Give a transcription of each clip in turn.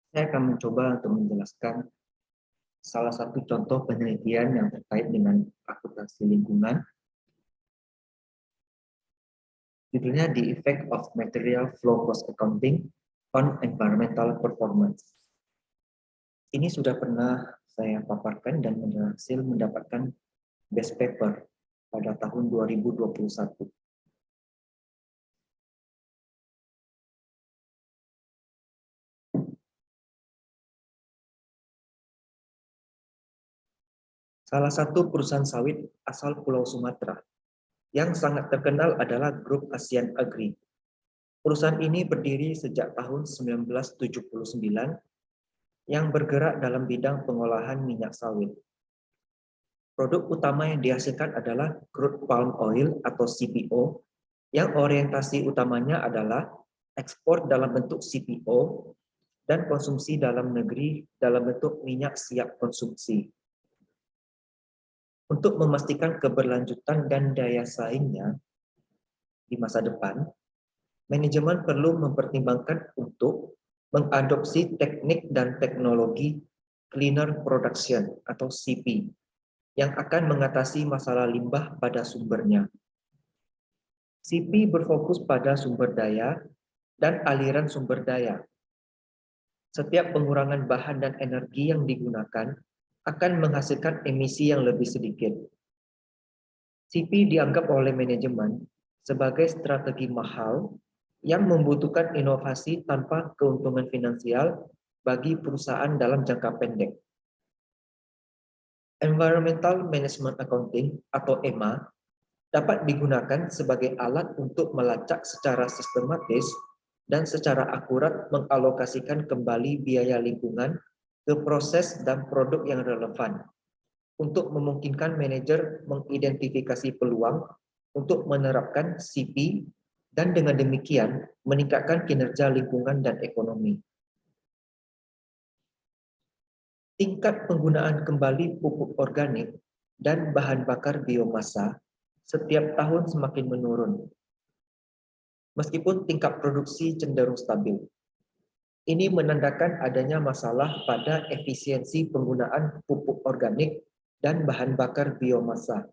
Saya akan mencoba untuk menjelaskan salah satu contoh penelitian yang terkait dengan akuntansi lingkungan. Judulnya The Effect of Material Flow Cost Accounting on Environmental Performance. Ini sudah pernah saya paparkan dan berhasil mendapatkan best paper pada tahun 2021. Salah satu perusahaan sawit asal Pulau Sumatera yang sangat terkenal adalah Grup Asian Agri. Perusahaan ini berdiri sejak tahun 1979 yang bergerak dalam bidang pengolahan minyak sawit. Produk utama yang dihasilkan adalah crude palm oil atau CPO, yang orientasi utamanya adalah ekspor dalam bentuk CPO dan konsumsi dalam negeri dalam bentuk minyak siap konsumsi. Untuk memastikan keberlanjutan dan daya saingnya di masa depan, manajemen perlu mempertimbangkan untuk mengadopsi teknik dan teknologi cleaner production atau CP yang akan mengatasi masalah limbah pada sumbernya. CP berfokus pada sumber daya dan aliran sumber daya. Setiap pengurangan bahan dan energi yang digunakan akan menghasilkan emisi yang lebih sedikit. CP dianggap oleh manajemen sebagai strategi mahal yang membutuhkan inovasi tanpa keuntungan finansial bagi perusahaan dalam jangka pendek. Environmental Management Accounting atau EMA dapat digunakan sebagai alat untuk melacak secara sistematis dan secara akurat mengalokasikan kembali biaya lingkungan ke proses dan produk yang relevan untuk memungkinkan manajer mengidentifikasi peluang untuk menerapkan CP dan dengan demikian meningkatkan kinerja lingkungan dan ekonomi. Tingkat penggunaan kembali pupuk organik dan bahan bakar biomasa setiap tahun semakin menurun, meskipun tingkat produksi cenderung stabil. Ini menandakan adanya masalah pada efisiensi penggunaan pupuk organik dan bahan bakar biomasa.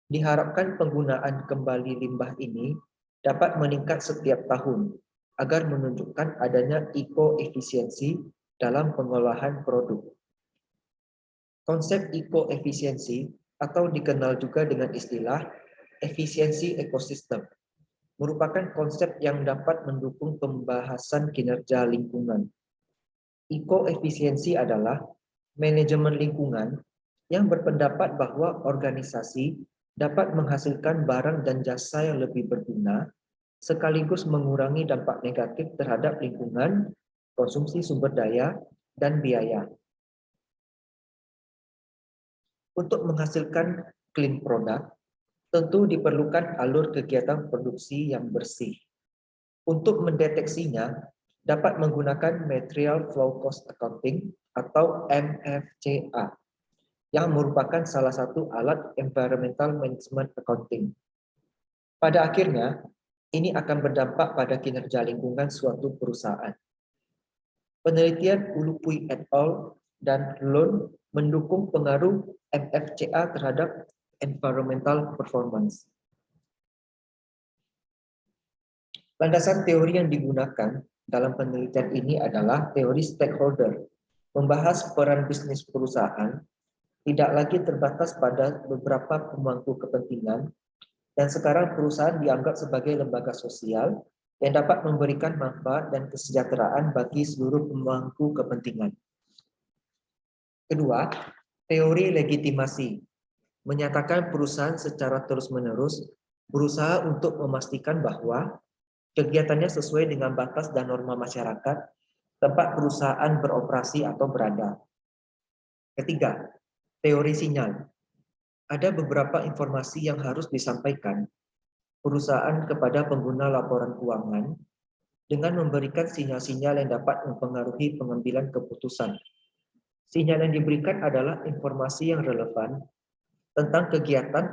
Diharapkan penggunaan kembali limbah ini dapat meningkat setiap tahun agar menunjukkan adanya ekoefisiensi dalam pengolahan produk. Konsep ekoefisiensi atau dikenal juga dengan istilah efisiensi ekosistem merupakan konsep yang dapat mendukung pembahasan kinerja lingkungan. Ekoefisiensi adalah manajemen lingkungan yang berpendapat bahwa organisasi dapat menghasilkan barang dan jasa yang lebih berguna sekaligus mengurangi dampak negatif terhadap lingkungan, konsumsi sumber daya, dan biaya. Untuk menghasilkan clean product, tentu diperlukan alur kegiatan produksi yang bersih. Untuk mendeteksinya, dapat menggunakan Material Flow Cost Accounting atau MFCA, yang merupakan salah satu alat Environmental Management Accounting. Pada akhirnya, ini akan berdampak pada kinerja lingkungan suatu perusahaan. Penelitian Ulupui et al. Dan Lon mendukung pengaruh MFCA terhadap environmental performance. Landasan teori yang digunakan dalam penelitian ini adalah teori stakeholder, membahas peran bisnis perusahaan tidak lagi terbatas pada beberapa pemangku kepentingan, dan sekarang perusahaan dianggap sebagai lembaga sosial yang dapat memberikan manfaat dan kesejahteraan bagi seluruh pemangku kepentingan. Kedua, teori legitimasi menyatakan perusahaan secara terus-menerus berusaha untuk memastikan bahwa kegiatannya sesuai dengan batas dan norma masyarakat tempat perusahaan beroperasi atau berada. Ketiga, teori sinyal. Ada beberapa informasi yang harus disampaikan perusahaan kepada pengguna laporan keuangan dengan memberikan sinyal-sinyal yang dapat mempengaruhi pengambilan keputusan. Sinyal yang diberikan adalah informasi yang relevan tentang kegiatan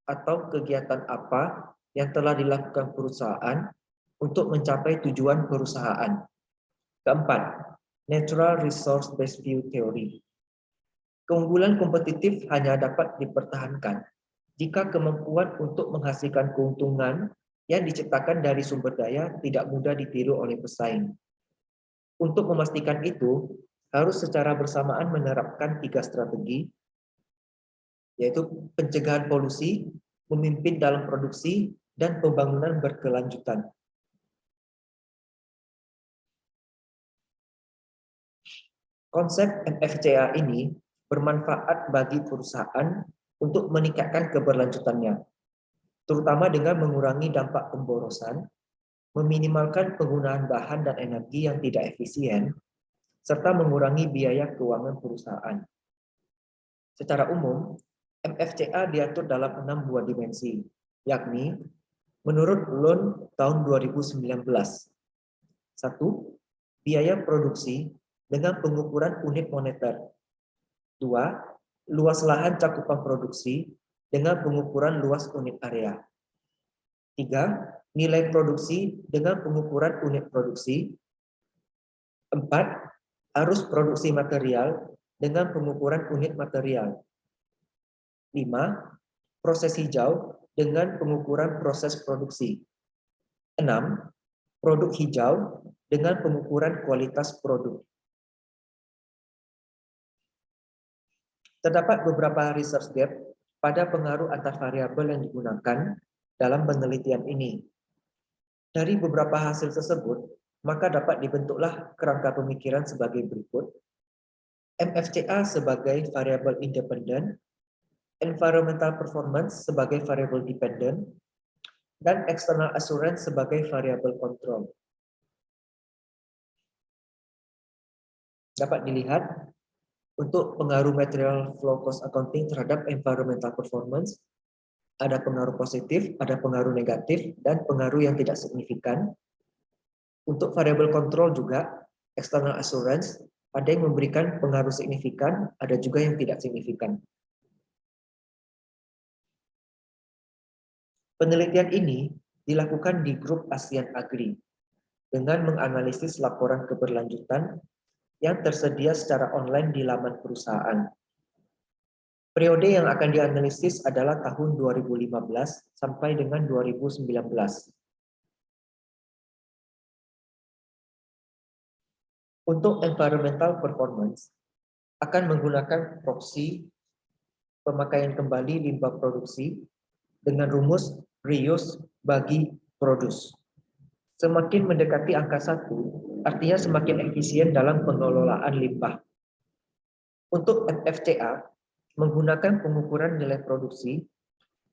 atau kegiatan apa yang telah dilakukan perusahaan untuk mencapai tujuan perusahaan. Keempat, Natural Resource Based View Theory. Keunggulan kompetitif hanya dapat dipertahankan jika kemampuan untuk menghasilkan keuntungan yang diciptakan dari sumber daya tidak mudah ditiru oleh pesaing. Untuk memastikan itu, harus secara bersamaan menerapkan 3 strategi, yaitu pencegahan polusi, memimpin dalam produksi, dan pembangunan berkelanjutan. Konsep MFCA ini bermanfaat bagi perusahaan untuk meningkatkan keberlanjutannya, terutama dengan mengurangi dampak pemborosan, meminimalkan penggunaan bahan dan energi yang tidak efisien, serta mengurangi biaya keuangan perusahaan. Secara umum, MFCA diatur dalam 6 buah dimensi, yakni menurut Loan tahun 2019. 1. Biaya produksi dengan pengukuran unit moneter. 2. Luas lahan cakupan produksi dengan pengukuran luas unit area. 3. Nilai produksi dengan pengukuran unit produksi. 4. Arus produksi material dengan pengukuran unit material. 5. Proses hijau dengan pengukuran proses produksi. 6. Produk hijau dengan pengukuran kualitas produk. Terdapat beberapa research gap pada pengaruh antar variabel yang digunakan dalam penelitian ini. Dari beberapa hasil tersebut, maka dapat dibentuklah kerangka pemikiran sebagai berikut. MFCA sebagai variabel independen, environmental performance sebagai variabel dependent, dan external assurance sebagai variabel kontrol. Dapat dilihat untuk pengaruh material flow cost accounting terhadap environmental performance, ada pengaruh positif, ada pengaruh negatif, dan pengaruh yang tidak signifikan. Untuk variabel kontrol juga, external assurance, ada yang memberikan pengaruh signifikan, ada juga yang tidak signifikan. Penelitian ini dilakukan di grup ASEAN Agri dengan menganalisis laporan keberlanjutan yang tersedia secara online di laman perusahaan. Periode yang akan dianalisis adalah tahun 2015 sampai dengan 2019. Untuk environmental performance, akan menggunakan proxy pemakaian kembali limbah produksi dengan rumus reuse bagi produce. Semakin mendekati angka 1, artinya semakin efisien dalam pengelolaan limbah. Untuk FFCA, menggunakan pengukuran nilai produksi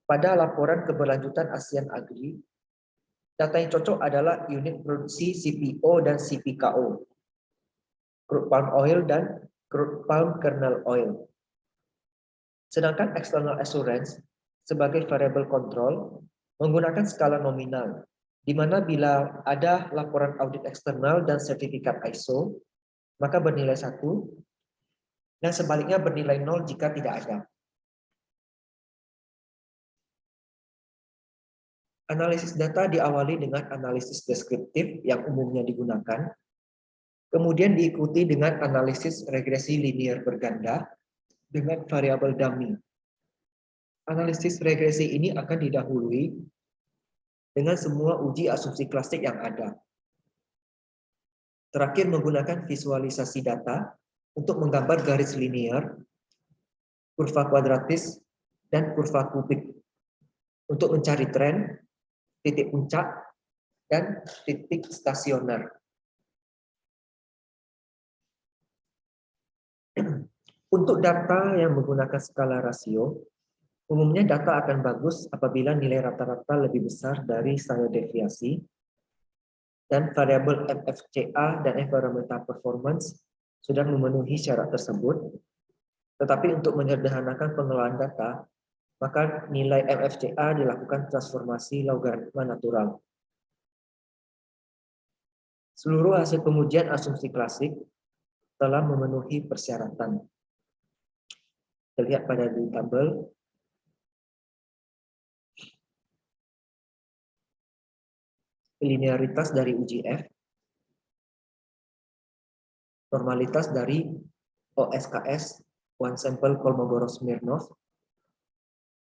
pada laporan keberlanjutan ASEAN Agri, data yang cocok adalah unit produksi CPO dan CPKO, crude palm oil dan crude palm kernel oil. Sedangkan external assurance sebagai variabel kontrol menggunakan skala nominal, di mana bila ada laporan audit eksternal dan sertifikat ISO, maka bernilai 1, dan sebaliknya bernilai 0 jika tidak ada. Analisis data diawali dengan analisis deskriptif yang umumnya digunakan, kemudian diikuti dengan analisis regresi linear berganda dengan variabel dummy. Analisis regresi ini akan didahului dengan semua uji asumsi klasik yang ada. Terakhir menggunakan visualisasi data untuk menggambar garis linear, kurva kuadratis, dan kurva kubik untuk mencari tren, titik puncak, dan titik stasioner. Untuk data yang menggunakan skala rasio, umumnya data akan bagus apabila nilai rata-rata lebih besar dari standar deviasi, dan variabel MFCA dan environmental performance sudah memenuhi syarat tersebut. Tetapi untuk menyederhanakan pengelolaan data, maka nilai MFCA dilakukan transformasi logaritma natural. Seluruh hasil pengujian asumsi klasik telah memenuhi persyaratan. Terlihat pada di tabel. Linearitas dari uji F. normalitas dari OSKS, One Sample Kolmogorov-Smirnov,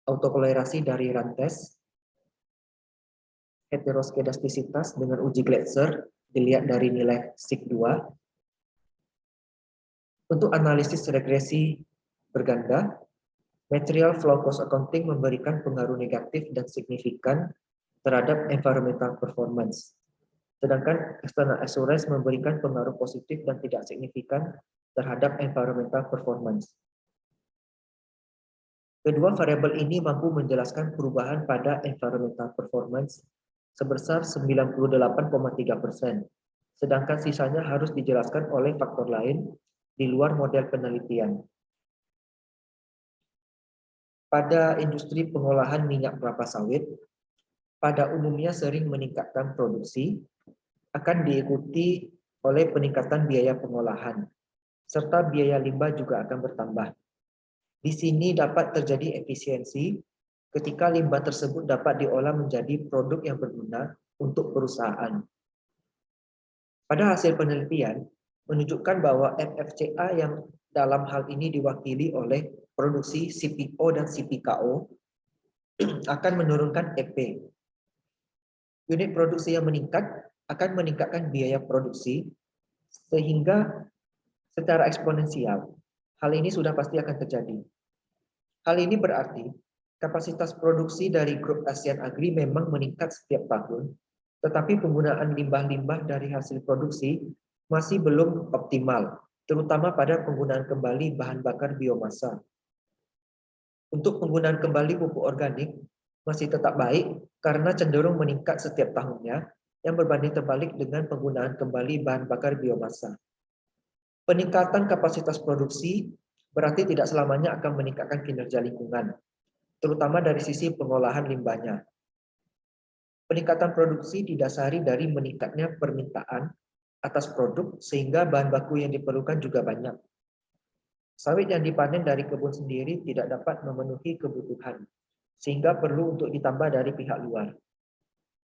autokolerasi dari Rantes, heteroskedastisitas dengan uji Gletser dilihat dari nilai SIG2. Untuk analisis regresi berganda, material flow cost accounting memberikan pengaruh negatif dan signifikan terhadap environmental performance. Sedangkan external assurance memberikan pengaruh positif dan tidak signifikan terhadap environmental performance. Kedua variabel ini mampu menjelaskan perubahan pada environmental performance sebesar 98,3%, sedangkan sisanya harus dijelaskan oleh faktor lain di luar model penelitian. Pada industri pengolahan minyak kelapa sawit, pada umumnya sering meningkatkan produksi, akan diikuti oleh peningkatan biaya pengolahan, serta biaya limbah juga akan bertambah. Di sini dapat terjadi efisiensi ketika limbah tersebut dapat diolah menjadi produk yang berguna untuk perusahaan. Pada hasil penelitian, menunjukkan bahwa FFCA yang dalam hal ini diwakili oleh produksi CPO dan CPKO akan menurunkan EP. Unit produksi yang meningkat akan meningkatkan biaya produksi sehingga secara eksponensial. Hal ini sudah pasti akan terjadi. Hal ini berarti kapasitas produksi dari grup ASEAN Agri memang meningkat setiap tahun, tetapi penggunaan limbah-limbah dari hasil produksi masih belum optimal, terutama pada penggunaan kembali bahan bakar biomasa. Untuk penggunaan kembali pupuk organik masih tetap baik karena cenderung meningkat setiap tahunnya, yang berbanding terbalik dengan penggunaan kembali bahan bakar biomasa. Peningkatan kapasitas produksi berarti tidak selamanya akan meningkatkan kinerja lingkungan, terutama dari sisi pengolahan limbahnya. Peningkatan produksi didasari dari meningkatnya permintaan atas produk sehingga bahan baku yang diperlukan juga banyak. Sawit yang dipanen dari kebun sendiri tidak dapat memenuhi kebutuhan, sehingga perlu untuk ditambah dari pihak luar.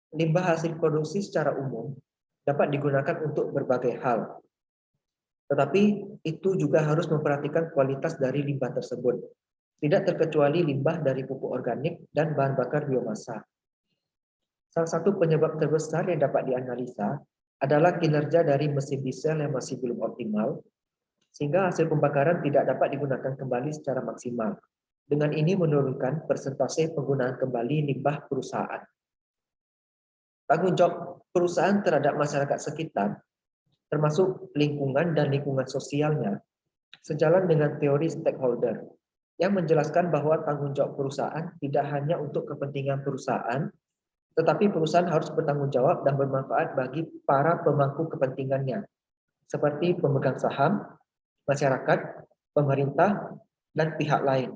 Limbah hasil produksi secara umum dapat digunakan untuk berbagai hal, tetapi itu juga harus memperhatikan kualitas dari limbah tersebut, tidak terkecuali limbah dari pupuk organik dan bahan bakar biomasa. Salah satu penyebab terbesar yang dapat dianalisa adalah kinerja dari mesin diesel yang masih belum optimal, sehingga hasil pembakaran tidak dapat digunakan kembali secara maksimal. Dengan ini menurunkan persentase penggunaan kembali limbah perusahaan. Tanggung jawab perusahaan terhadap masyarakat sekitar, termasuk lingkungan dan lingkungan sosialnya, sejalan dengan teori stakeholder, yang menjelaskan bahwa tanggung jawab perusahaan tidak hanya untuk kepentingan perusahaan, tetapi perusahaan harus bertanggung jawab dan bermanfaat bagi para pemangku kepentingannya, seperti pemegang saham, masyarakat, pemerintah, dan pihak lain.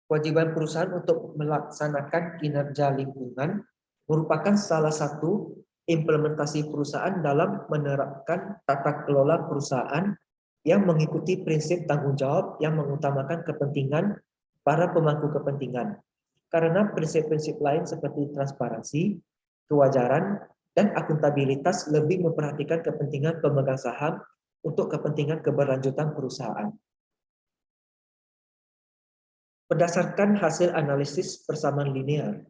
Kewajiban perusahaan untuk melaksanakan kinerja lingkungan merupakan salah satu implementasi perusahaan dalam menerapkan tata kelola perusahaan yang mengikuti prinsip tanggung jawab yang mengutamakan kepentingan para pemangku kepentingan. Karena prinsip-prinsip lain seperti transparansi, kewajaran, dan akuntabilitas lebih memperhatikan kepentingan pemegang saham untuk kepentingan keberlanjutan perusahaan. Berdasarkan hasil analisis persamaan linear,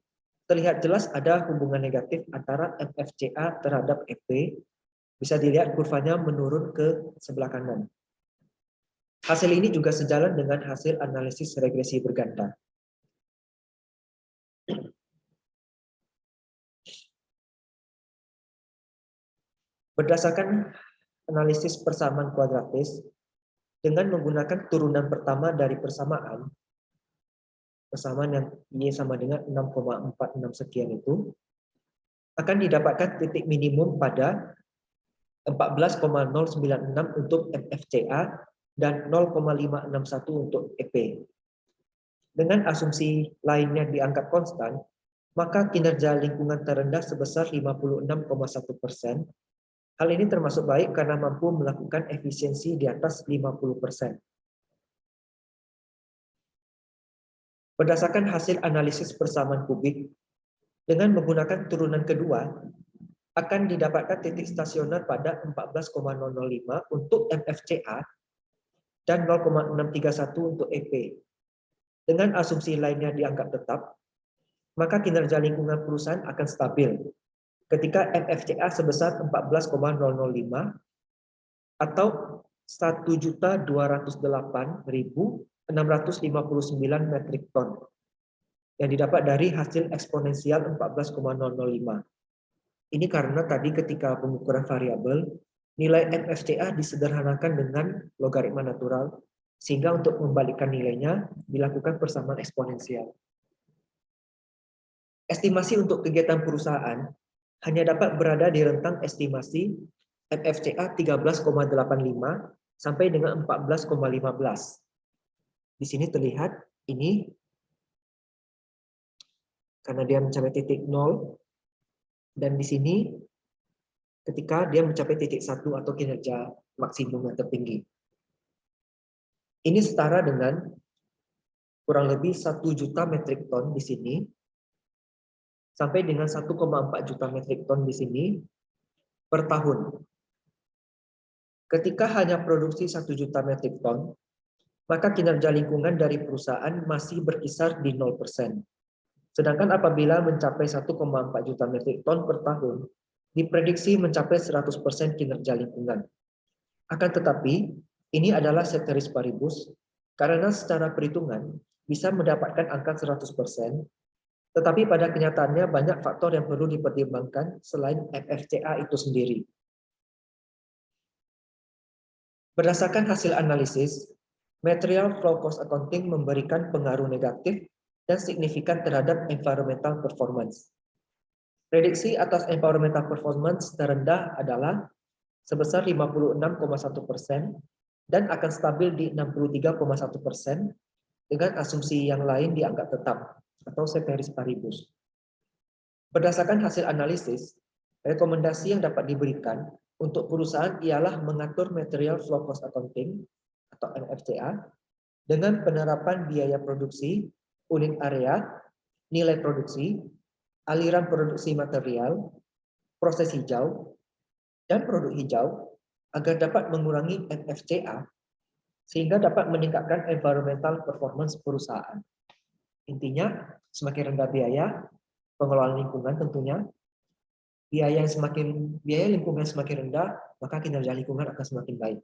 terlihat jelas ada hubungan negatif antara FFCA terhadap EP. Bisa dilihat kurvanya menurun ke sebelah kanan. Hasil ini juga sejalan dengan hasil analisis regresi berganda. Berdasarkan analisis persamaan kuadratis, dengan menggunakan turunan pertama dari persamaan yang Y sama dengan 6,46 sekian itu, akan didapatkan titik minimum pada 14,096 untuk FFCA dan 0,561 untuk EP. Dengan asumsi lainnya dianggap konstan, maka kinerja lingkungan terendah sebesar 56,1%. Hal ini termasuk baik karena mampu melakukan efisiensi di atas 50%. Berdasarkan hasil analisis persamaan kubik, dengan menggunakan turunan kedua, akan didapatkan titik stasioner pada 14,005 untuk MFCA dan 0,631 untuk EP. Dengan asumsi lainnya dianggap tetap, maka kinerja lingkungan perusahaan akan stabil ketika MFCA sebesar 14,005 atau 1.208.659 metrik ton yang didapat dari hasil eksponensial 14,005. Ini karena tadi ketika pengukuran variabel, nilai MFCA disederhanakan dengan logaritma natural, sehingga untuk membalikkan nilainya dilakukan persamaan eksponensial. Estimasi untuk kegiatan perusahaan hanya dapat berada di rentang estimasi MFCA 13,85 sampai dengan 14,15. Di sini terlihat ini karena dia mencapai titik 0, dan di sini ketika dia mencapai titik 1 atau kinerja maksimum yang tertinggi. Ini setara dengan kurang lebih 1 juta metrik ton di sini, sampai dengan 1,4 juta metrik ton di sini per tahun. Ketika hanya produksi 1 juta metrik ton, maka kinerja lingkungan dari perusahaan masih berkisar di 0%. Sedangkan apabila mencapai 1,4 juta metrik ton per tahun, diprediksi mencapai 100% kinerja lingkungan. Akan tetapi, ini adalah ceteris paribus, karena secara perhitungan bisa mendapatkan angka 100%, tetapi pada kenyataannya banyak faktor yang perlu dipertimbangkan selain MFCA itu sendiri. Berdasarkan hasil analisis, material flow cost accounting memberikan pengaruh negatif dan signifikan terhadap environmental performance. Prediksi atas environmental performance terendah adalah sebesar 56,1% dan akan stabil di 63,1% dengan asumsi yang lain dianggap tetap atau ceteris paribus. Berdasarkan hasil analisis, rekomendasi yang dapat diberikan untuk perusahaan ialah mengatur material flow cost accounting atau MFCA dengan penerapan biaya produksi, unit area, nilai produksi, aliran produksi material, proses hijau, dan produk hijau agar dapat mengurangi MFCA sehingga dapat meningkatkan environmental performance perusahaan. Intinya, semakin rendah biaya, pengelolaan lingkungan tentunya, biaya lingkungan semakin rendah, maka kinerja lingkungan akan semakin baik.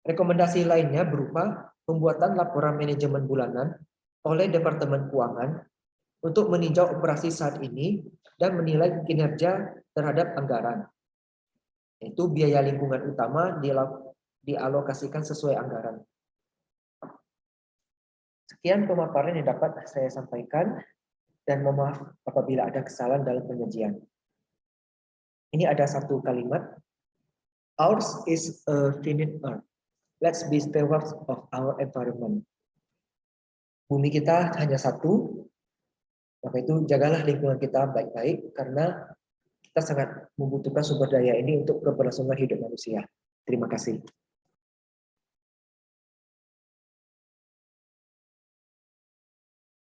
Rekomendasi lainnya berupa pembuatan laporan manajemen bulanan oleh Departemen Keuangan untuk meninjau operasi saat ini dan menilai kinerja terhadap anggaran. Itu biaya lingkungan utama dialokasikan sesuai anggaran. Sekian pemaparan yang dapat saya sampaikan, dan mohon maaf apabila ada kesalahan dalam penyajian. Ini ada satu kalimat, ours is a finite earth. Let's be stewards of our environment. Bumi kita hanya satu, maka itu jagalah lingkungan kita baik-baik karena kita sangat membutuhkan sumber daya ini untuk keberlangsungan hidup manusia. Terima kasih.